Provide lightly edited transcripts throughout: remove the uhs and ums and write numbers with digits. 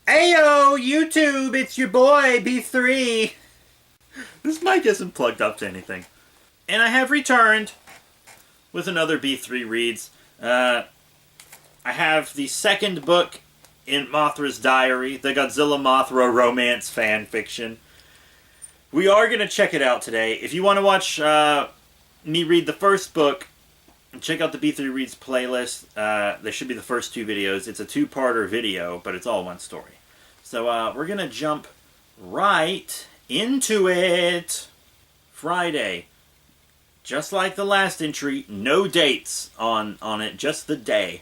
Ayo, YouTube, it's your boy, B3. This mic isn't plugged up to anything. And I have returned with another B3 Reads. I have the second book in Mothra's diary, the Godzilla Mothra romance fan fiction. We are going to check it out today. If you want to watch me read the first book, check out the B3 Reads playlist. There should be the first two videos. It's a two-parter video, but it's all one story. So we're going to jump right into it. Friday. Just like the last entry, no dates on it, just the day.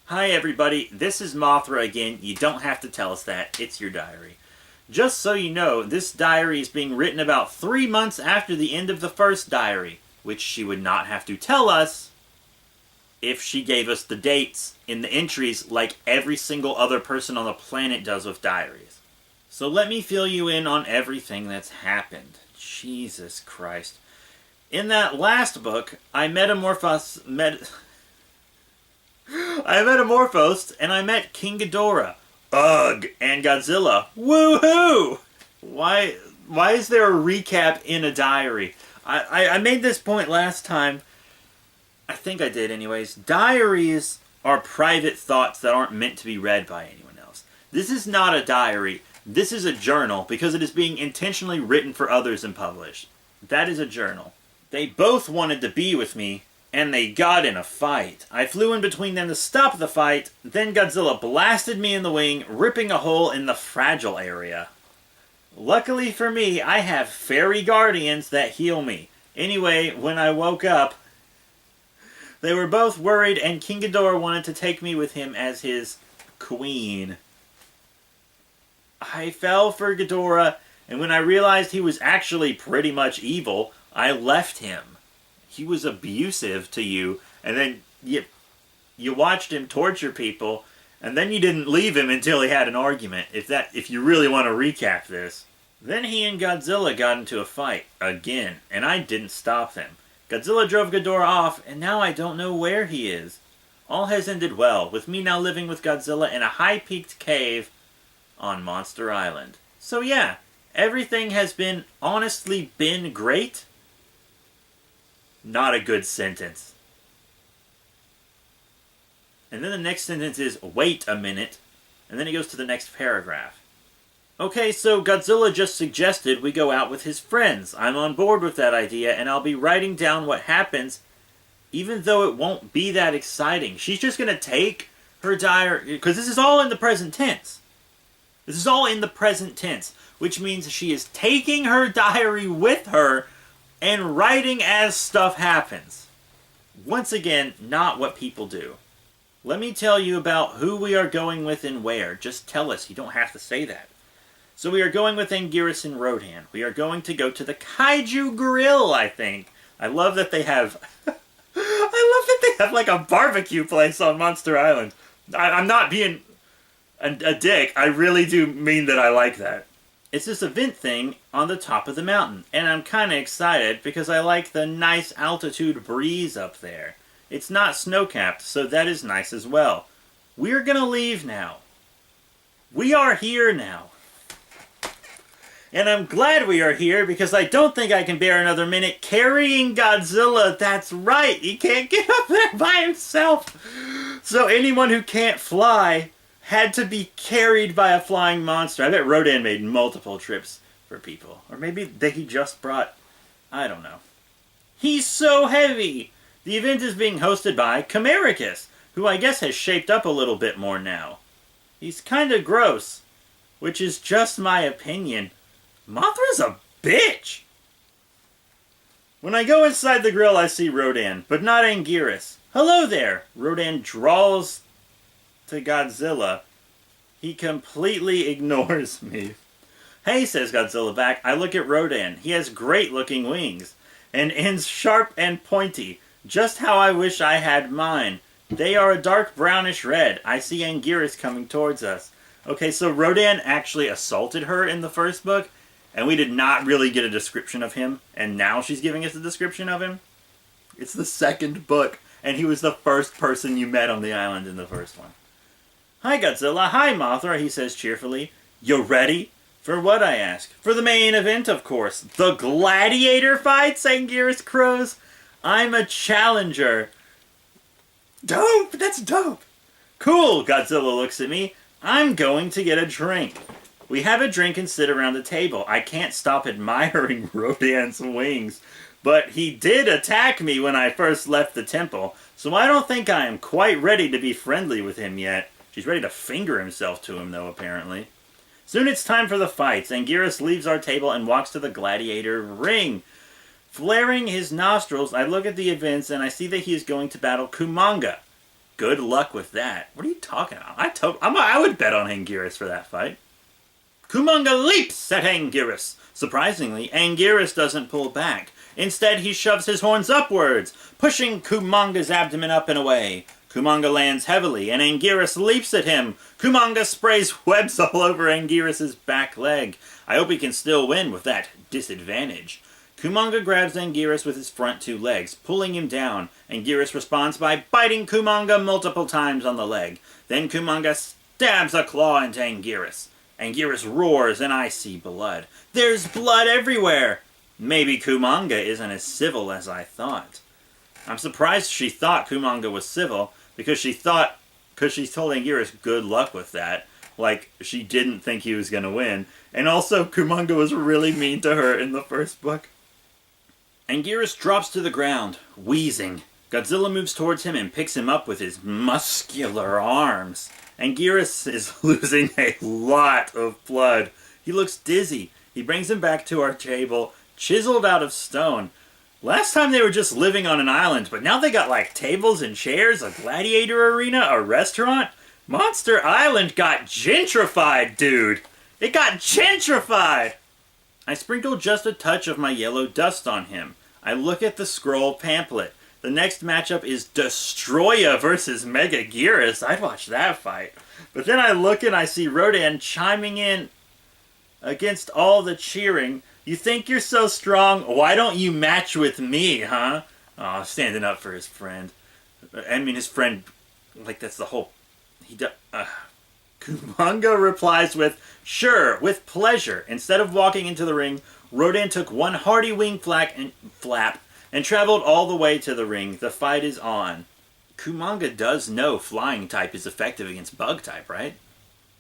Hi everybody, this is Mothra again. You don't have to tell us that. It's your diary. Just so you know, this diary is being written about 3 months after the end of the first diary, which she would not have to tell us if she gave us the dates in the entries like every single other person on the planet does with diaries. So let me fill you in on everything that's happened. Jesus Christ. In that last book, I metamorphosed and I met King Ghidorah, Ugh, and Godzilla. Woohoo! Why is there a recap in a diary? I made this point last time. I think I did anyways. Diaries are private thoughts that aren't meant to be read by anyone else. This is not a diary. This is a journal because it is being intentionally written for others and published. That is a journal. They both wanted to be with me, and they got in a fight. I flew in between them to stop the fight, then Godzilla blasted me in the wing, ripping a hole in the fragile area. Luckily for me, I have fairy guardians that heal me. Anyway, when I woke up, they were both worried, and King Ghidorah wanted to take me with him as his queen. I fell for Ghidorah, and when I realized he was actually pretty much evil, I left him. He was abusive to you, and then you watched him torture people, and then you didn't leave him until he had an argument, if you really want to recap this. Then he and Godzilla got into a fight, again, and I didn't stop them. Godzilla drove Ghidorah off, and now I don't know where he is. All has ended well, with me now living with Godzilla in a high-peaked cave on Monster Island. So yeah, everything has honestly been great. Not a good sentence. And then the next sentence is, wait a minute, and then he goes to the next paragraph. Okay, so Godzilla just suggested we go out with his friends. I'm on board with that idea, and I'll be writing down what happens, even though it won't be that exciting. She's just going to take her diary, because this is all in the present tense. This is all in the present tense, which means she is taking her diary with her and writing as stuff happens. Once again, not what people do. Let me tell you about who we are going with and where. Just tell us. You don't have to say that. So we are going with Anguirus and Rodan. We are going to go to the Kaiju Grill, I think. I love that they have... like a barbecue place on Monster Island. I'm not being a dick. I really do mean that I like that. It's this event thing on the top of the mountain, and I'm kind of excited because I like the nice altitude breeze up there. It's not snow-capped, so that is nice as well. We're gonna leave now. We are here now. And I'm glad we are here because I don't think I can bear another minute carrying Godzilla. That's right, he can't get up there by himself. So anyone who can't fly had to be carried by a flying monster. I bet Rodan made multiple trips for people. Or maybe he just brought... I don't know. He's so heavy! The event is being hosted by Chimericus, who I guess has shaped up a little bit more now. He's kinda gross, which is just my opinion. Mothra's a bitch! When I go inside the grill, I see Rodan, but not Anguirus. Hello there! Rodan draws to Godzilla. He completely ignores me. Hey, says Godzilla back. I look at Rodan. He has great looking wings, and ends sharp and pointy, just how I wish I had mine. They are a dark brownish red. I see Anguirus coming towards us. Okay, so Rodan actually assaulted her in the first book, and we did not really get a description of him, and now she's giving us a description of him. It's the second book, and he was the first person you met on the island in the first one. Hi, Godzilla. Hi, Mothra, he says cheerfully. You ready? For what, I ask. For the main event, of course. The gladiator fight, Anguirus crows. I'm a challenger. Dope! That's dope! Cool, Godzilla looks at me. I'm going to get a drink. We have a drink and sit around the table. I can't stop admiring Rodan's wings. But he did attack me when I first left the temple, so I don't think I am quite ready to be friendly with him yet. She's ready to finger himself to him, though, apparently. Soon it's time for the fights. Anguirus leaves our table and walks to the gladiator ring. Flaring his nostrils, I look at the events and I see that he is going to battle Kumanga. Good luck with that. What are you talking about? I would bet on Anguirus for that fight. Kumanga leaps at Anguirus. Surprisingly, Anguirus doesn't pull back. Instead, he shoves his horns upwards, pushing Kumanga's abdomen up and away. Kumanga lands heavily, and Anguirus leaps at him. Kumanga sprays webs all over Anguirus' back leg. I hope he can still win with that disadvantage. Kumanga grabs Anguirus with his front two legs, pulling him down. Anguirus responds by biting Kumanga multiple times on the leg. Then Kumanga stabs a claw into Anguirus. Anguirus roars, and I see blood. There's blood everywhere! Maybe Kumanga isn't as civil as I thought. I'm surprised she thought Kumanga was civil, because she told Anguirus good luck with that. Like, she didn't think he was going to win. And also, Kumanga was really mean to her in the first book. Anguirus drops to the ground, wheezing. Godzilla moves towards him and picks him up with his muscular arms. Anguirus is losing a lot of blood. He looks dizzy. He brings him back to our table, chiseled out of stone. Last time they were just living on an island, but now they got like tables and chairs, a gladiator arena, a restaurant. Monster Island got gentrified, dude. It got gentrified! I sprinkle just a touch of my yellow dust on him. I look at the scroll pamphlet. The next matchup is Destroya versus Megaguirus. I'd watch that fight. But then I look and I see Rodan chiming in against all the cheering. You think you're so strong? Why don't you match with me, huh? Oh, standing up for his friend. I mean, his friend, like, that's the whole... Kumanga replies with, sure, with pleasure. Instead of walking into the ring, Rodan took one hearty wing flap and traveled all the way to the ring. The fight is on. Kumanga does know flying type is effective against bug type, right?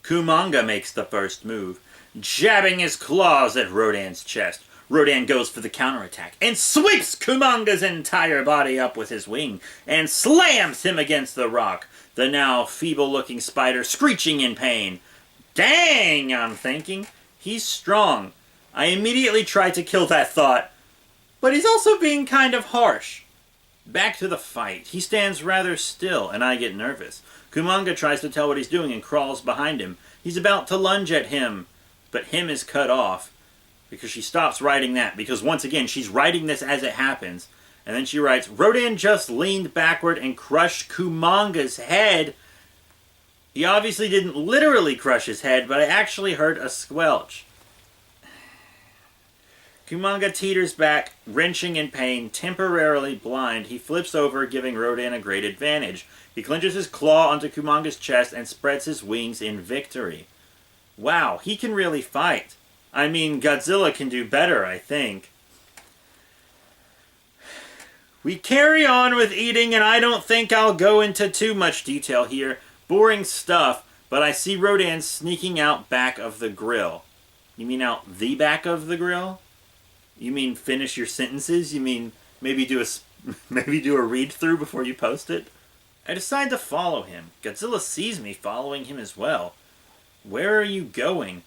Kumanga makes the first move, jabbing his claws at Rodan's chest. Rodan goes for the counterattack and sweeps Kumanga's entire body up with his wing and slams him against the rock. The now feeble-looking spider screeching in pain. Dang, I'm thinking. He's strong. I immediately try to kill that thought, but he's also being kind of harsh. Back to the fight. He stands rather still, and I get nervous. Kumanga tries to tell what he's doing and crawls behind him. He's about to lunge at him, but him is cut off because she stops writing that, because once again, she's writing this as it happens. And then she writes, Rodan just leaned backward and crushed Kumanga's head. He obviously didn't literally crush his head, but I actually heard a squelch. Kumanga teeters back, wrenching in pain, temporarily blind. He flips over, giving Rodan a great advantage. He clenches his claw onto Kumanga's chest and spreads his wings in victory. Wow, he can really fight. I mean, Godzilla can do better, I think. We carry on with eating, and I don't think I'll go into too much detail here. Boring stuff, but I see Rodan sneaking out back of the grill. You mean out the back of the grill? You mean finish your sentences? You mean maybe do a read-through before you post it? I decide to follow him. Godzilla sees me following him as well. Where are you going?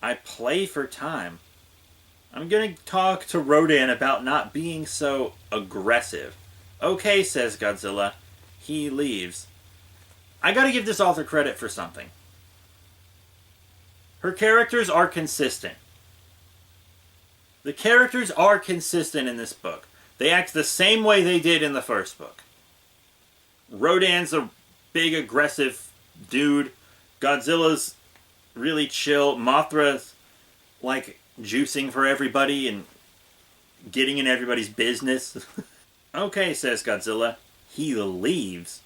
I play for time. I'm going to talk to Rodan about not being so aggressive. Okay, says Godzilla. He leaves. I gotta give this author credit for something. Her characters are consistent. The characters are consistent in this book. They act the same way they did in the first book. Rodan's a big, aggressive dude. Godzilla's really chill. Mothra's like juicing for everybody and getting in everybody's business. Okay, says Godzilla. He leaves.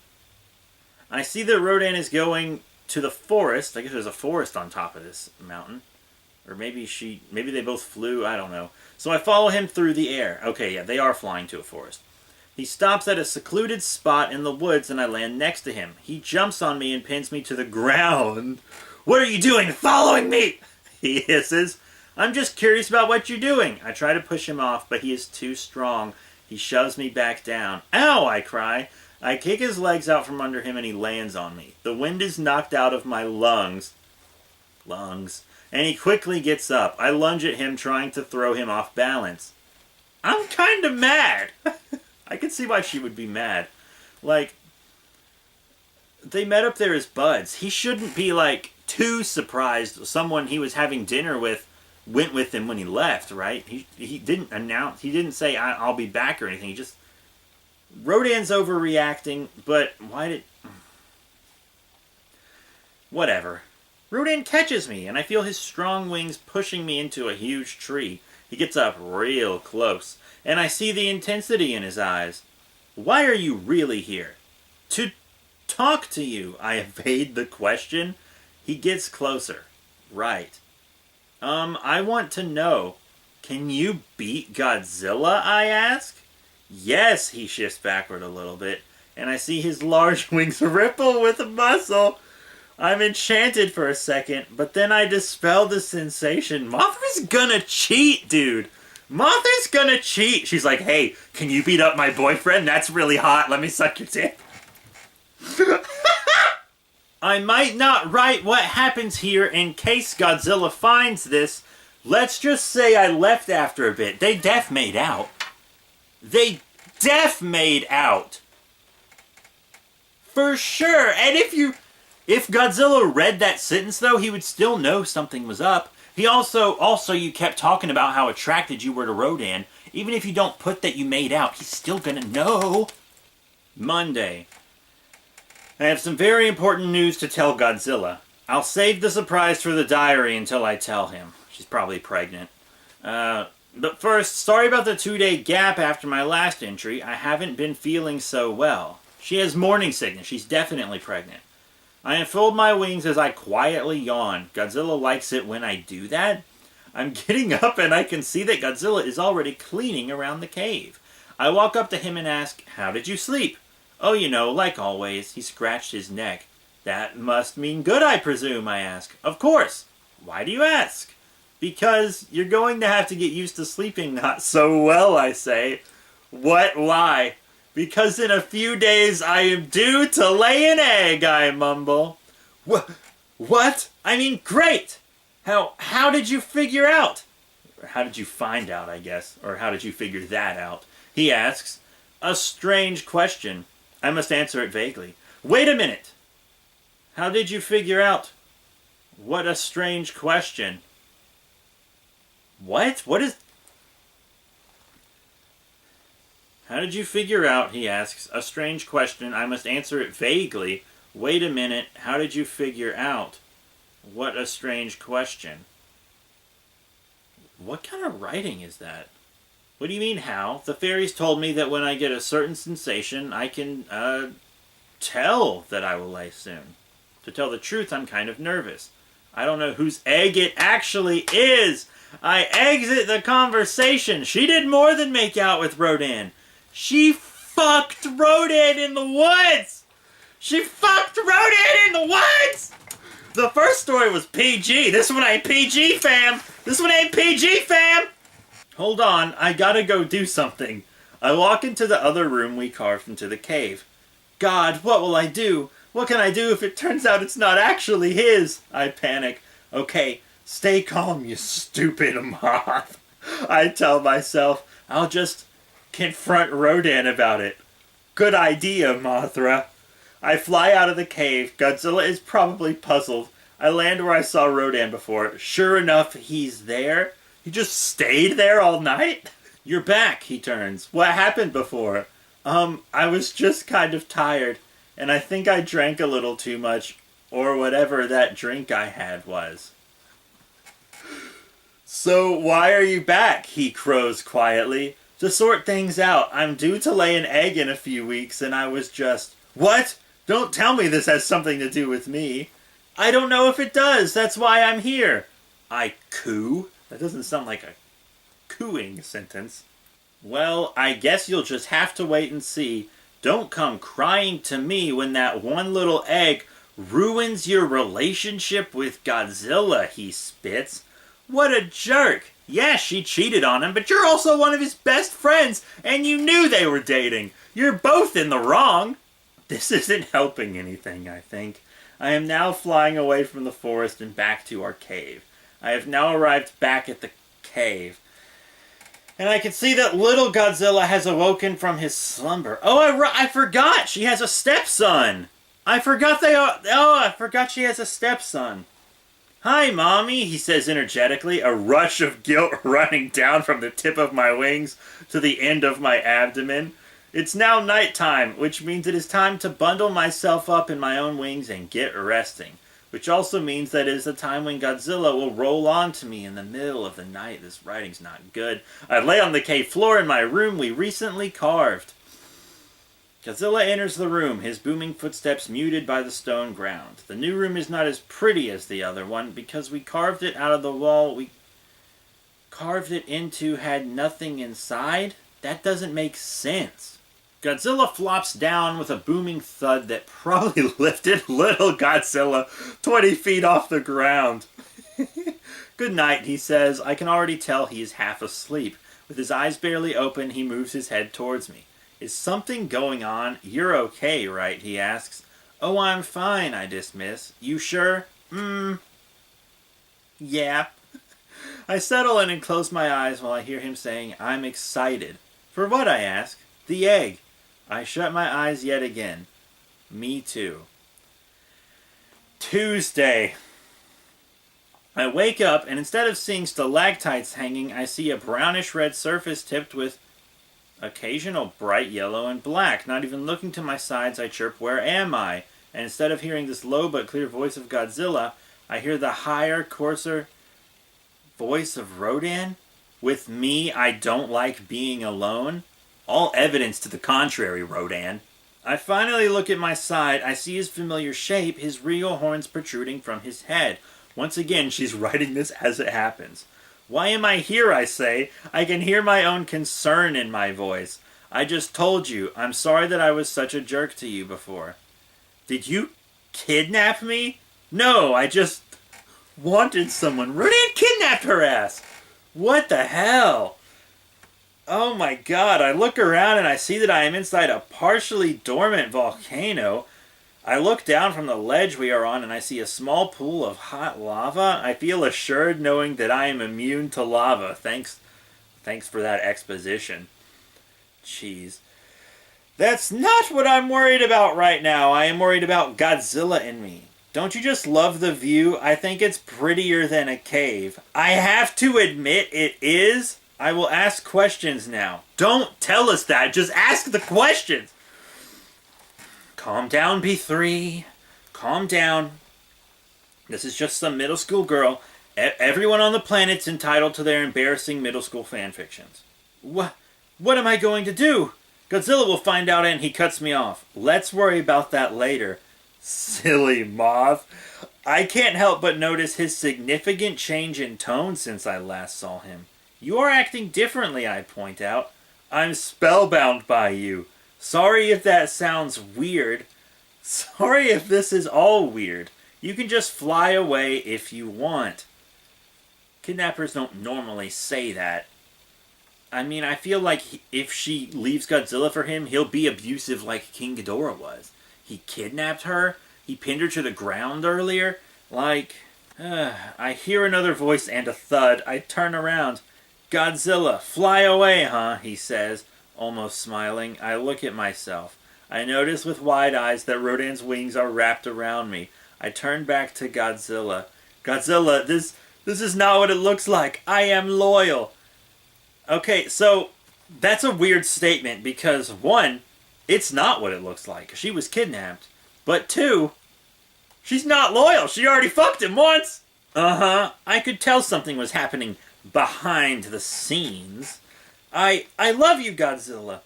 I see that Rodan is going to the forest. I guess there's a forest on top of this mountain. Or maybe they both flew, I don't know. So I follow him through the air. Okay, yeah, they are flying to a forest. He stops at a secluded spot in the woods and I land next to him. He jumps on me and pins me to the ground. "What are you doing? Following me?" he hisses. "I'm just curious about what you're doing." I try to push him off, but he is too strong. He shoves me back down. "Ow!" I cry. I kick his legs out from under him and he lands on me. The wind is knocked out of my lungs. And he quickly gets up. I lunge at him, trying to throw him off balance. I'm kind of mad. I can see why she would be mad. Like, they met up there as buds. He shouldn't be, like, too surprised someone he was having dinner with went with him when he left, right? He didn't announce, he didn't say, I'll be back or anything. He just, Rodan's overreacting, but why did, whatever. Rodan catches me, and I feel his strong wings pushing me into a huge tree. He gets up real close, and I see the intensity in his eyes. "Why are you really here?" "To talk to you." I evade the question. He gets closer. "Right. I want to know, can you beat Godzilla?" I ask. "Yes," he shifts backward a little bit, and I see his large wings ripple with muscle. I'm enchanted for a second, but then I dispel the sensation. Mothra's gonna cheat, dude. Mothra's gonna cheat. She's like, "Hey, can you beat up my boyfriend? That's really hot. Let me suck your dick." I might not write what happens here in case Godzilla finds this. Let's just say I left after a bit. They def made out. For sure. And if Godzilla read that sentence, though, he would still know something was up. He also, you kept talking about how attracted you were to Rodan. Even if you don't put that you made out, he's still gonna know. Monday. I have some very important news to tell Godzilla. I'll save the surprise for the diary until I tell him. She's probably pregnant. But first, sorry about the 2-day gap after my last entry. I haven't been feeling so well. She has morning sickness. She's definitely pregnant. I unfold my wings as I quietly yawn. Godzilla likes it when I do that. I'm getting up and I can see that Godzilla is already cleaning around the cave. I walk up to him and ask, "How did you sleep?" "Oh, you know, like always." He scratched his neck. "That must mean good, I presume," I ask. "Of course." "Why do you ask?" "Because you're going to have to get used to sleeping not so well," I say. "What? Why?" "Because in a few days I am due to lay an egg," I mumble. What? I mean, great! How did you figure out? Or how did you find out, I guess. Or how did you figure that out? He asks. A strange question. I must answer it vaguely. Wait a minute! How did you figure out? What a strange question. What? What is... How did you figure out, he asks, a strange question. I must answer it vaguely. Wait a minute. How did you figure out? What a strange question. What kind of writing is that? What do you mean, how? The fairies told me that when I get a certain sensation, I can, tell that I will lay soon. To tell the truth, I'm kind of nervous. I don't know whose egg it actually is. I exit the conversation. She did more than make out with Rodan. She fucked Rodan in the woods! She fucked Rodan in the woods! The first story was PG. This one ain't PG, fam! This one ain't PG, fam! Hold on, I gotta go do something. I walk into the other room we carved into the cave. God, what will I do? What can I do if it turns out it's not actually his? I panic. Okay, stay calm, you stupid moth. I tell myself, I'll just confront Rodan about it. Good idea, Mothra. I fly out of the cave. Godzilla is probably puzzled. I land where I saw Rodan before. Sure enough, he's there. He just stayed there all night? You're back, he turns. What happened before? I was just kind of tired, and I think I drank a little too much, or whatever that drink I had was. So why are you back? He crows quietly. To sort things out. I'm due to lay an egg in a few weeks, and I was just... What? Don't tell me this has something to do with me. I don't know if it does. That's why I'm here. I coo? That doesn't sound like a cooing sentence. Well, I guess you'll just have to wait and see. Don't come crying to me when that one little egg ruins your relationship with Godzilla, he spits. What a jerk. Yeah, she cheated on him, but you're also one of his best friends, and you knew they were dating. You're both in the wrong. This isn't helping anything, I think. I am now flying away from the forest and back to our cave. I have now arrived back at the cave. And I can see that little Godzilla has awoken from his slumber. Oh, I forgot! She has a stepson! I forgot she has a stepson. Hi, Mommy, he says energetically, a rush of guilt running down from the tip of my wings to the end of my abdomen. It's now nighttime, which means it is time to bundle myself up in my own wings and get resting. Which also means that it is the time when Godzilla will roll onto me in the middle of the night. This writing's not good. I lay on the cave floor in my room we recently carved. Godzilla enters the room, his booming footsteps muted by the stone ground. The new room is not as pretty as the other one because we carved it out of the wall we carved it into had nothing inside. That doesn't make sense. Godzilla flops down with a booming thud that probably lifted little Godzilla 20 feet off the ground. Good night, he says. I can already tell he is half asleep. With his eyes barely open, he moves his head towards me. Is something going on? You're okay, right? He asks. Oh, I'm fine, I dismiss. You sure? Yeah. I settle in and close my eyes while I hear him saying, I'm excited. For what, I ask? The egg. I shut my eyes yet again. Me too. Tuesday. I wake up, and instead of seeing stalactites hanging, I see a brownish-red surface tipped with occasional bright yellow and black. Not even looking to my sides, I chirp, where am I? And instead of hearing this low but clear voice of Godzilla, I hear the higher, coarser voice of Rodan. With me, I don't like being alone. All evidence to the contrary, Rodan. I finally look at my side. I see his familiar shape, his real horns protruding from his head. Once again, she's writing this as it happens. Why am I here, I say? I can hear my own concern in my voice. I just told you. I'm sorry that I was such a jerk to you before. Did you kidnap me? No, I just wanted someone. Rodan kidnapped her ass. What the hell? Oh my god, I look around and I see that I am inside a partially dormant volcano. I look down from the ledge we are on and I see a small pool of hot lava. I feel assured knowing that I am immune to lava. Thanks for that exposition. Jeez. That's not what I'm worried about right now. I am worried about Godzilla in me. Don't you just love the view? I think it's prettier than a cave. I have to admit it is. I will ask questions now. Don't tell us that. Just ask the questions. Calm down, B3. Calm down. This is just some middle school girl. Everyone on the planet's entitled to their embarrassing middle school fanfictions. What am I going to do? Godzilla will find out and he cuts me off. Let's worry about that later. Silly moth. I can't help but notice his significant change in tone since I last saw him. You are acting differently, I point out. I'm spellbound by you. Sorry if that sounds weird. Sorry if this is all weird. You can just fly away if you want. Kidnappers don't normally say that. I mean, I feel like if she leaves Godzilla for him, he'll be abusive like King Ghidorah was. He kidnapped her. He pinned her to the ground earlier. I hear another voice and a thud. I turn around. Godzilla, fly away, huh? He says, almost smiling. I look at myself. I notice with wide eyes that Rodan's wings are wrapped around me. I turn back to Godzilla. Godzilla, this is not what it looks like. I am loyal. Okay, so that's a weird statement because, one, it's not what it looks like. She was kidnapped. But two, she's not loyal. She already fucked him once. Uh-huh. I could tell something was happening behind the scenes. I love you, Godzilla.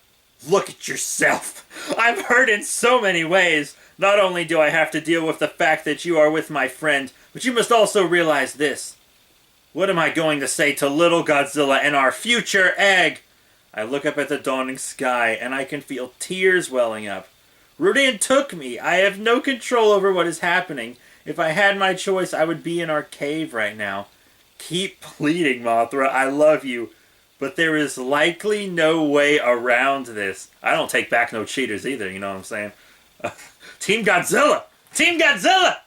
Look at yourself. I'm hurt in so many ways. Not only do I have to deal with the fact that you are with my friend, but you must also realize this. What am I going to say to little Godzilla and our future egg? I look up at the dawning sky, and I can feel tears welling up. Rodan took me. I have no control over what is happening. If I had my choice, I would be in our cave right now. Keep pleading, Mothra. I love you. But there is likely no way around this. I don't take back no cheaters either, you know what I'm saying? Team Godzilla! Team Godzilla!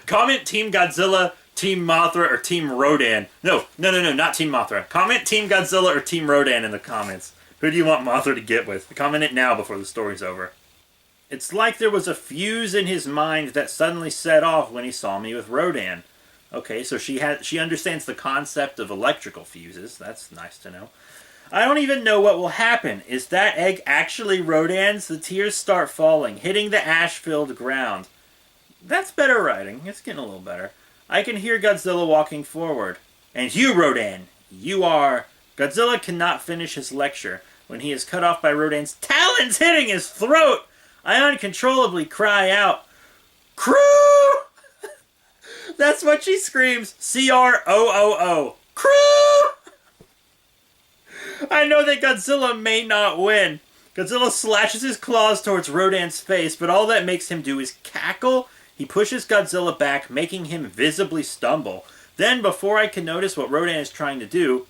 Comment Team Godzilla, Team Mothra, or Team Rodan. No, not Team Mothra. Comment Team Godzilla or Team Rodan in the comments. Who do you want Mothra to get with? Comment it now before the story's over. It's like there was a fuse in his mind that suddenly set off when he saw me with Rodan. Okay, so she understands the concept of electrical fuses. That's nice to know. I don't even know what will happen. Is that egg actually Rodan's? The tears start falling, hitting the ash-filled ground. That's better writing. It's getting a little better. I can hear Godzilla walking forward. And you, Rodan, you are... Godzilla cannot finish his lecture when he is cut off by Rodan's talons hitting his throat. I uncontrollably cry out, Crew! That's what she screams. CROOO. Crew! I know that Godzilla may not win. Godzilla slashes his claws towards Rodan's face, but all that makes him do is cackle. He pushes Godzilla back, making him visibly stumble. Then, before I can notice what Rodan is trying to do,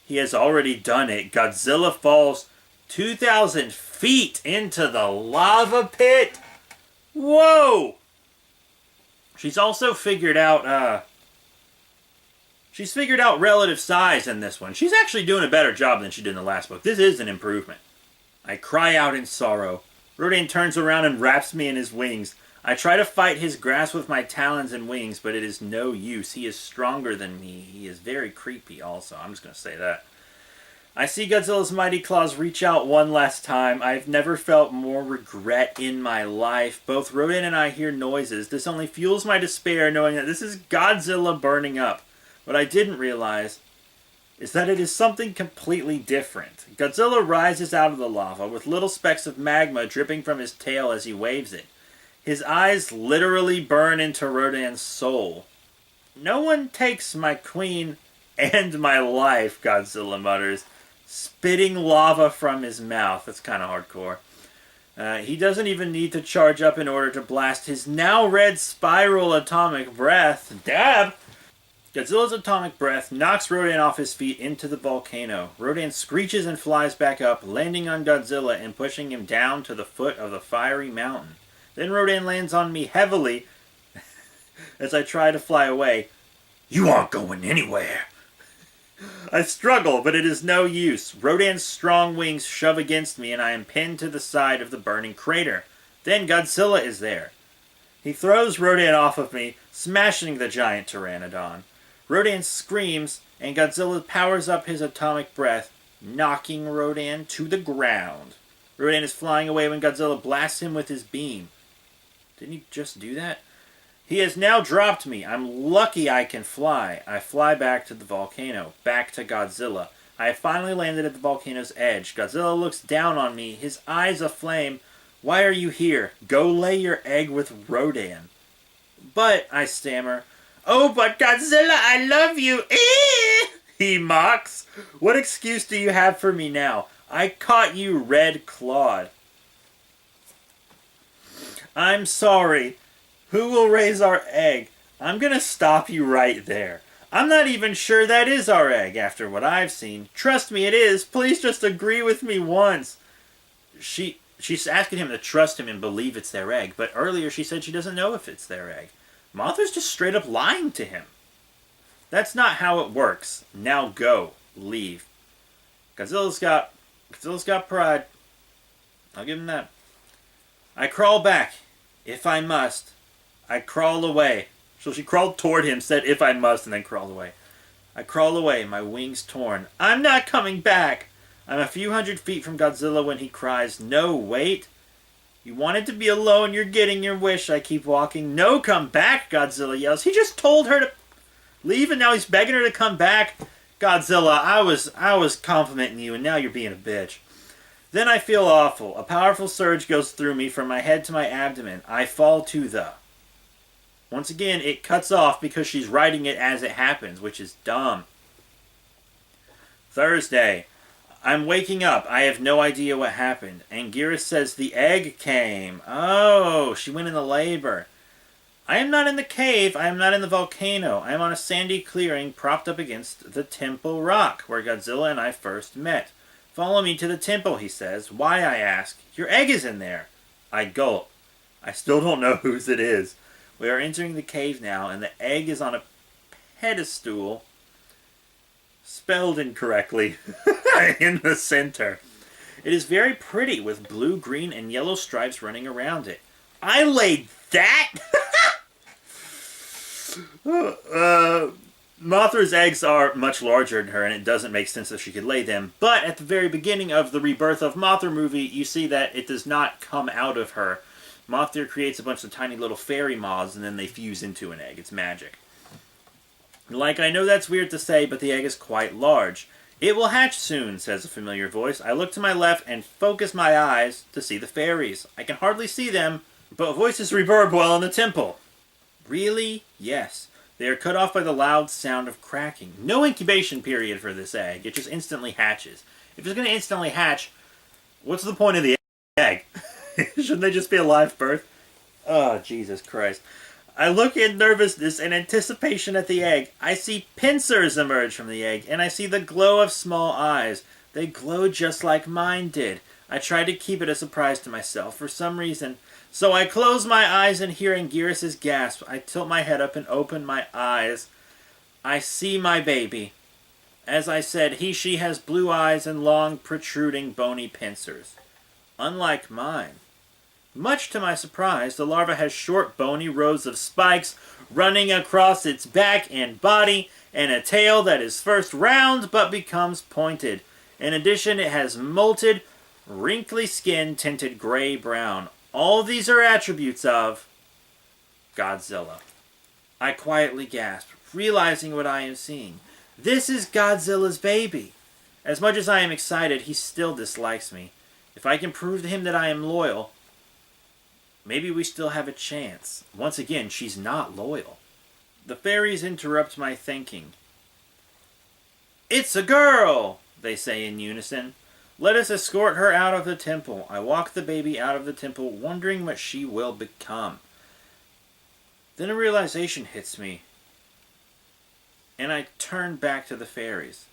he has already done it. Godzilla falls 2,000 feet into the lava pit. Whoa! She's also figured out, she's figured out relative size in this one. She's actually doing a better job than she did in the last book. This is an improvement. I cry out in sorrow. Rodan turns around and wraps me in his wings. I try to fight his grasp with my talons and wings, but it is no use. He is stronger than me. He is very creepy also. I'm just going to say that. I see Godzilla's mighty claws reach out one last time. I've never felt more regret in my life. Both Rodan and I hear noises. This only fuels my despair knowing that this is Godzilla burning up. What I didn't realize is that it is something completely different. Godzilla rises out of the lava with little specks of magma dripping from his tail as he waves it. His eyes literally burn into Rodan's soul. No one takes my queen and my life, Godzilla mutters, spitting lava from his mouth. That's kind of hardcore. He doesn't even need to charge up in order to blast his now red spiral atomic breath. Dab! Godzilla's atomic breath knocks Rodan off his feet into the volcano. Rodan screeches and flies back up, landing on Godzilla and pushing him down to the foot of the fiery mountain. Then Rodan lands on me heavily as I try to fly away. You aren't going anywhere. I struggle, but it is no use. Rodan's strong wings shove against me, and I am pinned to the side of the burning crater. Then Godzilla is there. He throws Rodan off of me, smashing the giant pteranodon. Rodan screams, and Godzilla powers up his atomic breath, knocking Rodan to the ground. Rodan is flying away when Godzilla blasts him with his beam. Didn't he just do that? He has now dropped me. I'm lucky I can fly. I fly back to the volcano, back to Godzilla. I have finally landed at the volcano's edge. Godzilla looks down on me, his eyes aflame. Why are you here? Go lay your egg with Rodan. But, I stammer, oh, but Godzilla, I love you. He mocks. What excuse do you have for me now? I caught you red-clawed. I'm sorry. Who will raise our egg? I'm gonna stop you right there. I'm not even sure that is our egg after what I've seen. Trust me, it is. Please just agree with me once. She's asking him to trust him and believe it's their egg, but earlier she said she doesn't know if it's their egg. Mothra's just straight up lying to him. That's not how it works. Now go. Leave. Godzilla's got pride. I'll give him that. I crawl back. If I must. I crawl away. So she crawled toward him, said if I must, and then crawled away. I crawl away, my wings torn. I'm not coming back! I'm a few hundred feet from Godzilla when he cries, no, wait! You wanted to be alone, you're getting your wish. I keep walking. No, come back, Godzilla yells. He just told her to leave and now he's begging her to come back. Godzilla, I was complimenting you and now you're being a bitch. Then I feel awful. A powerful surge goes through me from my head to my abdomen. I fall to the... Once again, it cuts off because she's writing it as it happens, which is dumb. Thursday. I'm waking up. I have no idea what happened. Anguirus says the egg came. Oh, she went into labor. I am not in the cave. I am not in the volcano. I am on a sandy clearing propped up against the temple rock, where Godzilla and I first met. Follow me to the temple, he says. Why, I ask. Your egg is in there. I gulp. I still don't know whose it is. We are entering the cave now, and the egg is on a pedestal, spelled incorrectly, in the center. It is very pretty, with blue, green, and yellow stripes running around it. I laid that? Mothra's eggs are much larger than her, and it doesn't make sense that she could lay them. But at the very beginning of the Rebirth of Mothra movie, you see that it does not come out of her. Mothra creates a bunch of tiny little fairy moths, and then they fuse into an egg. It's magic. Like, I know that's weird to say, but the egg is quite large. It will hatch soon, says a familiar voice. I look to my left and focus my eyes to see the fairies. I can hardly see them, but voices reverb well in the temple. Really? Yes. They are cut off by the loud sound of cracking. No incubation period for this egg. It just instantly hatches. If it's going to instantly hatch, what's the point of the egg? Shouldn't they just be a live birth? Oh, Jesus Christ. I look in nervousness and anticipation at the egg. I see pincers emerge from the egg, and I see the glow of small eyes. They glow just like mine did. I try to keep it a surprise to myself for some reason. So I close my eyes and hear Anguirus' gasp. I tilt my head up and open my eyes. I see my baby. As I said, she has blue eyes and long, protruding, bony pincers. Unlike mine. Much to my surprise, the larva has short, bony rows of spikes running across its back and body, and a tail that is first round but becomes pointed. In addition, it has molted, wrinkly skin tinted gray-brown. All these are attributes of Godzilla. I quietly gasp, realizing what I am seeing. This is Godzilla's baby. As much as I am excited, he still dislikes me. If I can prove to him that I am loyal, maybe we still have a chance. Once again, she's not loyal. The fairies interrupt my thinking. It's a girl, they say in unison. Let us escort her out of the temple. I walk the baby out of the temple, wondering what she will become. Then a realization hits me, and I turn back to the fairies.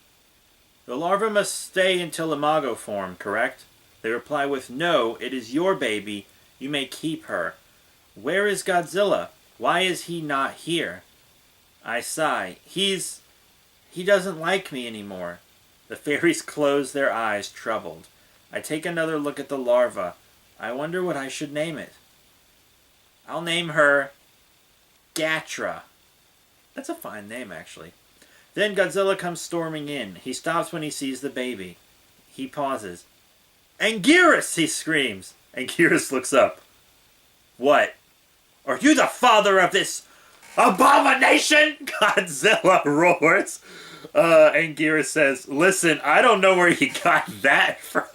The larva must stay until imago form, correct? They reply with, no, it is your baby. You may keep her. Where is Godzilla? Why is he not here? I sigh. He doesn't like me anymore. The fairies close their eyes, troubled. I take another look at the larva. I wonder what I should name it. I'll name her Gatra. That's a fine name, actually. Then Godzilla comes storming in. He stops when he sees the baby. He pauses. Anguirus! He screams. Anguirus looks up. What? Are you the father of this abomination? Godzilla roars. Anguirus says, listen, I don't know where you got that from.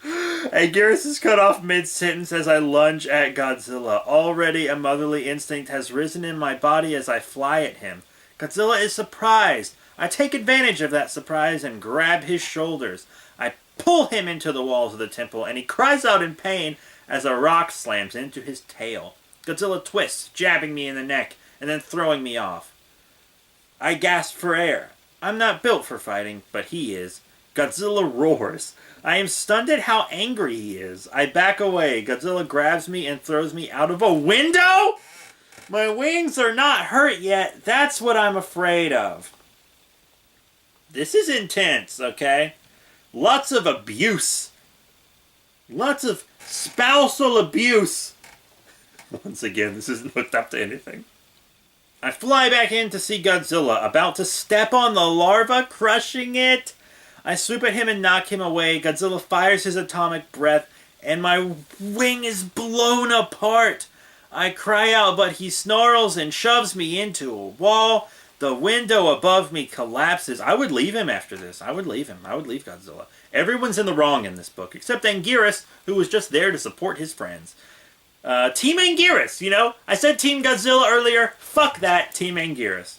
Anguirus is cut off mid-sentence as I lunge at Godzilla. Already a motherly instinct has risen in my body as I fly at him. Godzilla is surprised. I take advantage of that surprise and grab his shoulders. I pull him into the walls of the temple, and he cries out in pain as a rock slams into his tail. Godzilla twists, jabbing me in the neck, and then throwing me off. I gasp for air. I'm not built for fighting, but he is. Godzilla roars. I am stunned at how angry he is. I back away. Godzilla grabs me and throws me out of a window? My wings are not hurt yet. That's what I'm afraid of. This is intense, okay? Lots of abuse. Lots of spousal abuse. Once again, this isn't hooked up to anything. I fly back in to see Godzilla, about to step on the larva, crushing it. I swoop at him and knock him away. Godzilla fires his atomic breath, and my wing is blown apart. I cry out, but he snarls and shoves me into a wall. The window above me collapses. I would leave him after this. I would leave him. I would leave Godzilla. Everyone's in the wrong in this book, except Anguirus, who was just there to support his friends. Team Anguirus, you know? I said Team Godzilla earlier. Fuck that, Team Anguirus.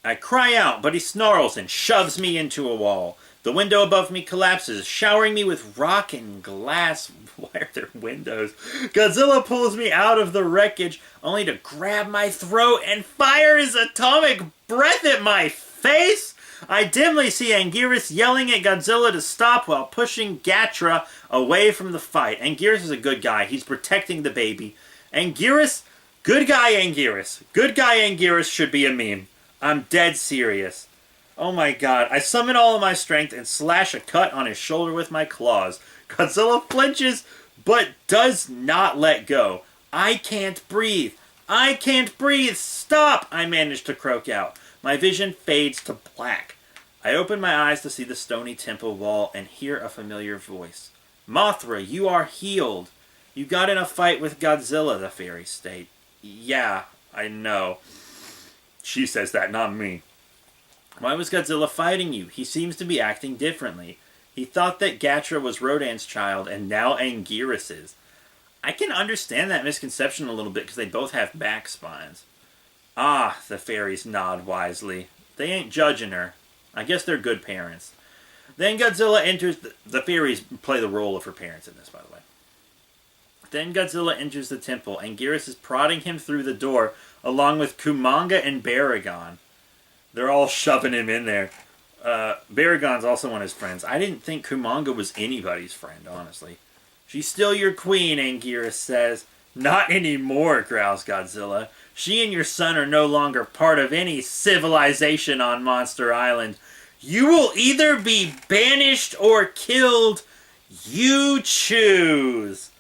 I cry out, but he snarls and shoves me into a wall. The window above me collapses, showering me with rock and glass. Why are there windows? Godzilla pulls me out of the wreckage, only to grab my throat and fire his atomic breath at my face. I dimly see Anguirus yelling at Godzilla to stop while pushing Gatra away from the fight. Anguirus is a good guy. He's protecting the baby. Anguirus, good guy Anguirus. Good guy Anguirus should be a meme. I'm dead serious. Oh my god. I summon all of my strength and slash a cut on his shoulder with my claws. Godzilla flinches, but does not let go. I can't breathe. I can't breathe. Stop! I manage to croak out. My vision fades to black. I open my eyes to see the stony temple wall and hear a familiar voice. Mothra, you are healed. You got in a fight with Godzilla, the fairies state. Yeah, I know. She says that, not me. Why was Godzilla fighting you? He seems to be acting differently. He thought that Gatra was Rodan's child, and now Anguirus's. I can understand that misconception a little bit, because they both have back spines. Ah, the fairies nod wisely. They ain't judging her. I guess they're good parents. Then Godzilla enters... The fairies play the role of her parents in this, by the way. Then Godzilla enters the temple, and Anguirus is prodding him through the door, along with Kumanga and Baragon. They're all shoving him in there. Baragon's also one of his friends. I didn't think Kumanga was anybody's friend, honestly. She's still your queen, Anguirus says. Not anymore, growls Godzilla. She and your son are no longer part of any civilization on Monster Island. You will either be banished or killed. You choose.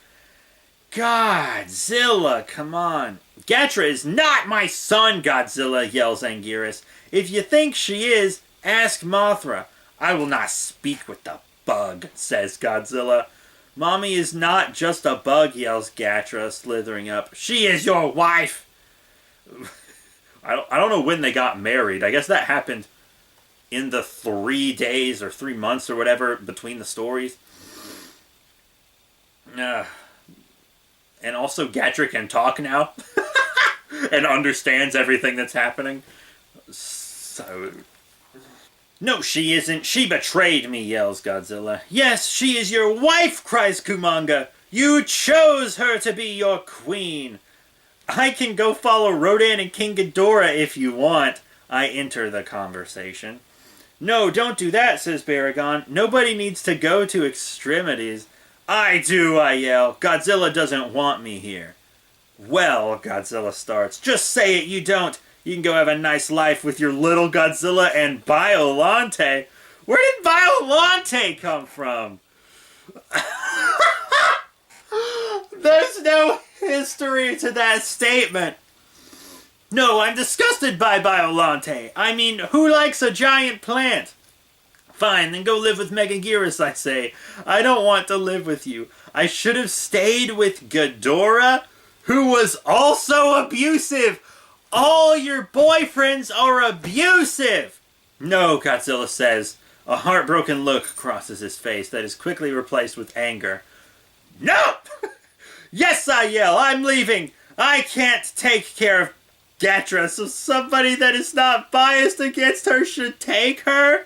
Godzilla, come on. Gatra is not my son, Godzilla, yells Anguirus. If you think she is, ask Mothra. I will not speak with the bug, says Godzilla. Mommy is not just a bug, yells Gatra, slithering up. She is your wife. I don't know when they got married. I guess that happened in the 3 days or 3 months or whatever between the stories. And also Gatra can talk now. And understands everything that's happening. So... No, she isn't. She betrayed me, yells Godzilla. Yes, she is your wife, cries Kumanga. You chose her to be your queen. I can go follow Rodan and King Ghidorah if you want. I enter the conversation. No, don't do that, says Baragon. Nobody needs to go to extremities. I do, I yell. Godzilla doesn't want me here. Well, Godzilla starts. Just say it, you don't. You can go have a nice life with your little Godzilla and Biolante. Where did Biolante come from? There's no history to that statement. No, I'm disgusted by Biolante. I mean, who likes a giant plant? Fine, then go live with Megaguirus, I say. I don't want to live with you. I should have stayed with Ghidorah, who was also abusive. All your boyfriends are abusive! No, Godzilla says. A heartbroken look crosses his face that is quickly replaced with anger. No! Yes, I yell. I'm leaving. I can't take care of Gatra, so somebody that is not biased against her should take her?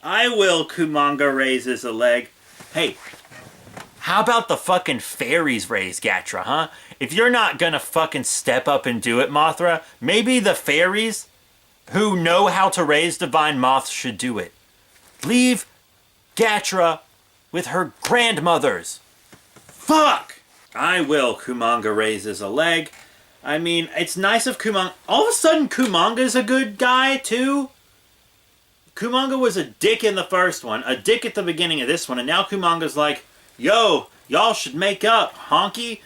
I will, Kumanga raises a leg. Hey, how about the fucking fairies raise Gatra, huh? If you're not gonna fucking step up and do it, Mothra, maybe the fairies who know how to raise divine moths should do it. Leave Gatra with her grandmothers. Fuck! I will, Kumanga raises a leg. I mean, it's nice of Kumanga. All of a sudden, Kumanga's a good guy, too? Kumanga was a dick in the first one, a dick at the beginning of this one, and now Kumanga's like, yo, y'all should make up, honky.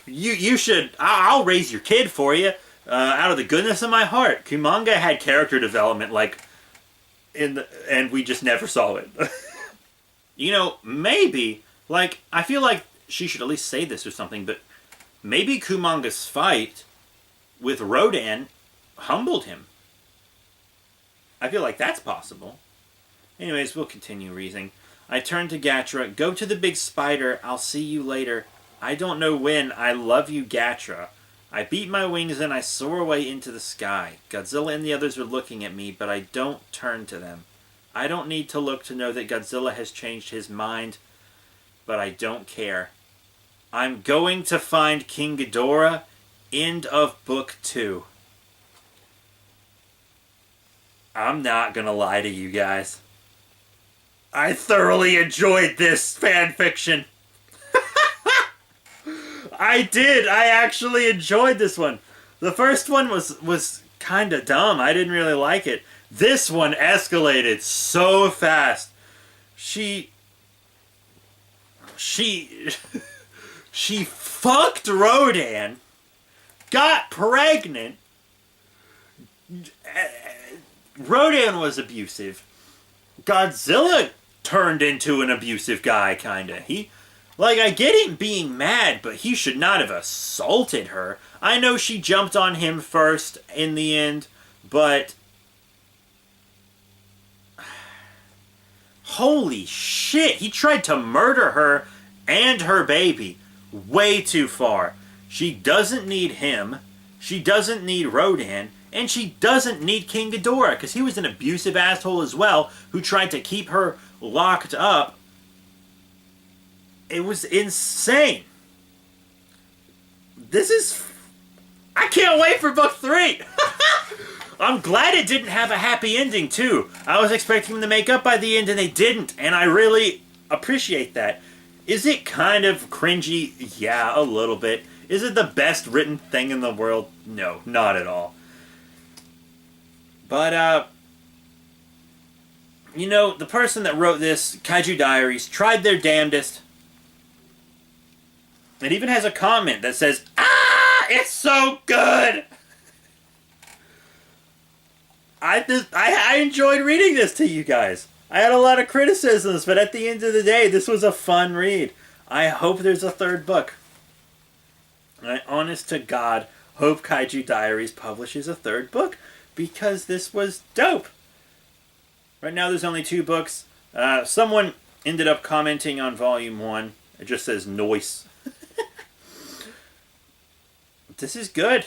You should, I'll raise your kid for you, out of the goodness of my heart. Kumanga had character development, like, and we just never saw it. You know, maybe, like, I feel like she should at least say this or something, but maybe Kumanga's fight with Rodan humbled him. I feel like that's possible. Anyways, we'll continue reading. I turn to Gatra. Go to the big spider. I'll see you later. I don't know when. I love you, Gatra. I beat my wings and I soar away into the sky. Godzilla and the others are looking at me, but I don't turn to them. I don't need to look to know that Godzilla has changed his mind, but I don't care. I'm going to find King Ghidorah. End of book 2. I'm not gonna lie to you guys. I thoroughly enjoyed this fan fiction. I did. I actually enjoyed this one. The first one was kind of dumb. I didn't really like it. This one escalated so fast. She fucked Rodan, got pregnant. Rodan was abusive. Godzilla turned into an abusive guy, kinda. I get him being mad, but he should not have assaulted her. I know she jumped on him first in the end, but holy shit, he tried to murder her and her baby. Way too far. She doesn't need him. She doesn't need Rodan. And she doesn't need King Ghidorah, because he was an abusive asshole as well, who tried to keep her locked up. It was insane. I can't wait for book 3! I'm glad it didn't have a happy ending, too. I was expecting them to make up by the end, and they didn't. And I really appreciate that. Is it kind of cringy? Yeah, a little bit. Is it the best written thing in the world? No, not at all. But, the person that wrote this, KaijuDiaries, tried their damnedest. It even has a comment that says, it's so good! I enjoyed reading this to you guys. I had a lot of criticisms, but at the end of the day, this was a fun read. I hope there's a 3rd book. I, honest to God, hope KaijuDiaries publishes a 3rd book, because this was dope. Right now there's only 2 books. Someone ended up commenting on volume 1. It just says noise. This is good.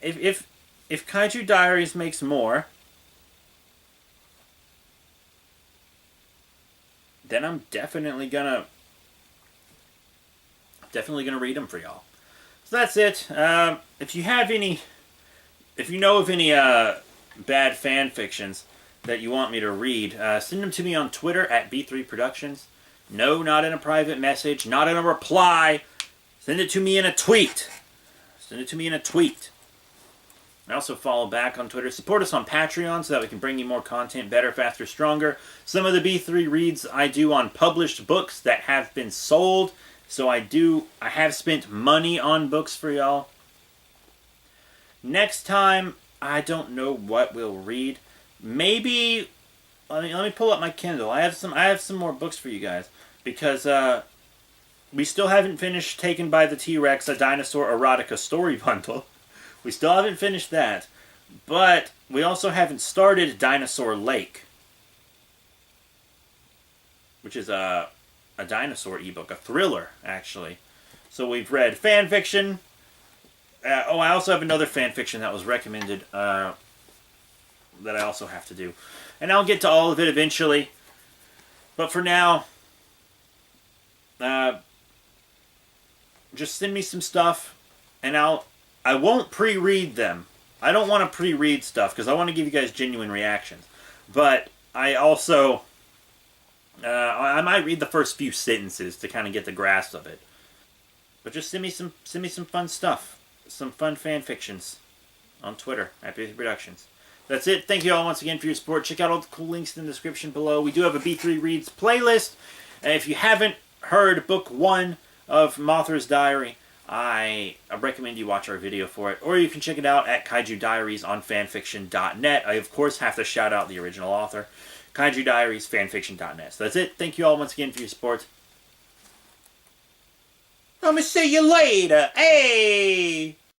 If KaijuDiaries makes more, then I'm definitely gonna read them for y'all. So that's it. If you know of any bad fan fictions that you want me to read, send them to me on Twitter at B3 Productions. No, not in a private message, not in a reply. Send it to me in a tweet. And also follow back on Twitter. Support us on Patreon so that we can bring you more content, better, faster, stronger. Some of the B3 reads I do on published books that have been sold. So I have spent money on books for y'all. Next time, I don't know what we'll read. Maybe let me pull up my Kindle. I have some more books for you guys, because we still haven't finished Taken by the T-Rex, a Dinosaur Erotica story bundle. We still haven't finished that. But we also haven't started Dinosaur Lake, which is a dinosaur ebook, a thriller, actually. So we've read fan fiction. I also have another fan fiction that was recommended that I also have to do. And I'll get to all of it eventually. But for now, just send me some stuff, and I won't pre-read them. I don't want to pre-read stuff, because I want to give you guys genuine reactions. But I also, I might read the first few sentences to kind of get the grasp of it. But just send me some fun stuff. Some fun fan fictions on Twitter at B3 Productions. That's it. Thank you all once again for your support. Check out all the cool links in the description below. We do have a B3 Reads playlist. And if you haven't heard book 1 of Mothra's Diary, I recommend you watch our video for it. Or you can check it out at KaijuDiaries on fanfiction.net. I, of course, have to shout out the original author. KaijuDiaries, fanfiction.net. So that's it. Thank you all once again for your support. I'm gonna see you later. Hey!